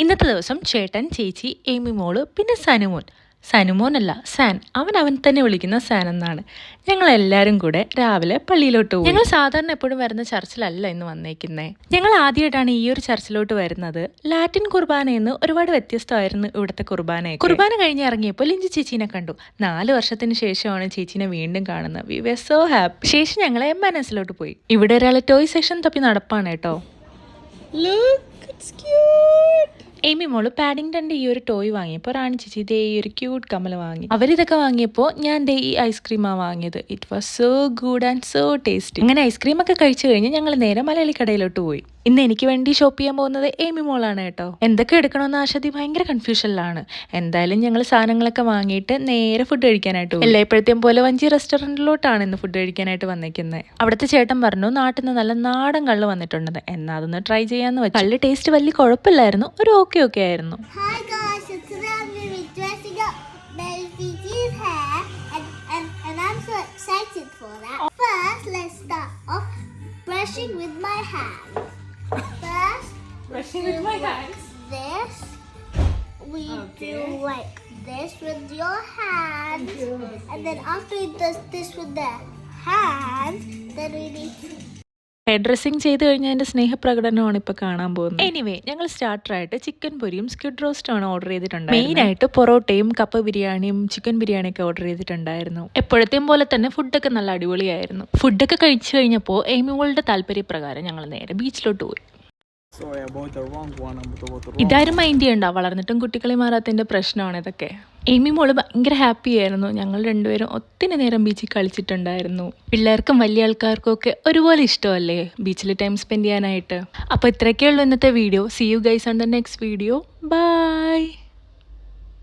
ഇന്നത്തെ ദിവസം ചേട്ടൻ, ചേച്ചി, ഏമി മോള്, പിന്നെ സനുമോൻ. സനുമോനല്ല, സാൻ. അവൻ തന്നെ വിളിക്കുന്ന സാൻ എന്നാണ്. ഞങ്ങളെല്ലാവരും കൂടെ രാവിലെ പള്ളിയിലോട്ട് പോകും. ഞങ്ങൾ സാധാരണ എപ്പോഴും വരുന്ന ചർച്ചിലല്ല ഇന്ന് വന്നേക്കുന്നത്. ഞങ്ങൾ ആദ്യമായിട്ടാണ് ഈ ഒരു ചർച്ചിലോട്ട് വരുന്നത്. ലാറ്റിൻ കുർബാനയെന്ന് ഒരുപാട് വ്യത്യസ്തമായിരുന്നു ഇവിടുത്തെ കുർബാന. കുർബാന കഴിഞ്ഞ് ഇറങ്ങിയപ്പോൾ ലിഞ്ചി ചേച്ചീനെ കണ്ടു. 4 വർഷത്തിന് ശേഷമാണ് ചേച്ചീനെ വീണ്ടും കാണുന്നത്. We were so happy. ശേഷം ഞങ്ങൾ എംബാനസിലോട്ട് പോയി. ഇവിടെ ഒരാൾ ടോയ് സെക്ഷൻ തപ്പി നടപ്പാണ് കേട്ടോ. ഏമി മോള് പാഡിങ്ടന്റെ ഈ ഒരു ടോയ് വാങ്ങിയപ്പോൾ റാണി ചേച്ചി ദേ ഈ ഒരു ക്യൂട്ട് കമ്മൽ വാങ്ങി. അവരിതൊക്കെ വാങ്ങിയപ്പോൾ ഞാൻ ദേ ഈ ഐസ്ക്രീമാണ് വാങ്ങിയത്. It was so good and so tasty. അങ്ങനെ ഐസ്ക്രീം ഒക്കെ കഴിച്ചു കഴിഞ്ഞ് ഞങ്ങൾ നേരെ മലയാളി കടയിലോട്ട് പോയി. ഇന്ന് എനിക്ക് വേണ്ടി ഷോപ്പ് ചെയ്യാൻ പോകുന്നത് ഏമി മോളാണ് കേട്ടോ. എന്തൊക്കെ എടുക്കണമെന്ന് ആശാദി ഭയങ്കര കൺഫ്യൂഷനിലാണ്. എന്തായാലും ഞങ്ങൾ സാധനങ്ങളൊക്കെ വാങ്ങിയിട്ട് നേരെ ഫുഡ് കഴിക്കാനായിട്ട് പോയി. എല്ലായ്പ്പോഴത്തെയും പോലെ വഞ്ചി റെസ്റ്റോറൻറ്റിലോട്ടാണ് ഇന്ന് ഫുഡ് കഴിക്കാനായിട്ട് വന്നേക്കുന്നത്. അവിടുത്തെ ചേട്ടൻ പറഞ്ഞു നാട്ടിൽ നിന്ന് നല്ല നാടൻ കള്ള് വന്നിട്ടുണ്ടെന്ന്. എന്നാൽ അതൊന്ന് ട്രൈ ചെയ്യാന്ന് വെച്ചു. കള്ള് ടേസ്റ്റ് വലിയ കുഴപ്പമില്ലായിരുന്നു, ഒരു ഓക്കെ ആയിരുന്നു. Brushing with my hands. First, Brushing with my hands. This we do like this with your hands, and then after we do this with the hands, then we need to. Hair dressing ചെയ്ത് കഴിഞ്ഞാൽ എൻ്റെ സ്നേഹപ്രകടനമാണ് ഇപ്പോൾ കാണാൻ പോകുന്നത്. Anyway ഞങ്ങൾ സ്റ്റാർട്ടറായിട്ട് chicken പൊരിയും squid റോസ്റ്റുമാണ് order ചെയ്തിട്ടുണ്ട്. മെയിനായിട്ട് പൊറോട്ടയും കപ്പ ബിരിയാണിയും ചിക്കൻ ബിരിയാണിയൊക്കെ ഓർഡർ ചെയ്തിട്ടുണ്ടായിരുന്നു. എപ്പോഴത്തെയും പോലെ തന്നെ ഫുഡൊക്കെ നല്ല അടിപൊളിയായിരുന്നു. ഫുഡൊക്കെ കഴിച്ചു കഴിഞ്ഞപ്പോൾ ഏമികളുടെ താല്പര്യപ്രകാരം ഞങ്ങൾ നേരെ ബീച്ചിലോട്ട് പോയി. ഇതാരും മൈൻഡ് ചെയ്യണ്ട, വളർന്നിട്ടും കുട്ടികളെ മാറാത്തതിൻ്റെ പ്രശ്നമാണ് ഇതൊക്കെ. ഏമി മോള് ഭയങ്കര ഹാപ്പി ആയിരുന്നു. ഞങ്ങൾ രണ്ടുപേരും ഒത്തിരി നേരം ബീച്ചിൽ കളിച്ചിട്ടുണ്ടായിരുന്നു. പിള്ളേർക്കും വലിയ ആൾക്കാർക്കും ഒക്കെ ഒരുപോലെ ഇഷ്ടമല്ലേ ബീച്ചിൽ ടൈം സ്പെൻഡ് ചെയ്യാനായിട്ട്. അപ്പോൾ ഇത്രയൊക്കെയുള്ളൂ ഇന്നത്തെ video. See you guys on the next video. By.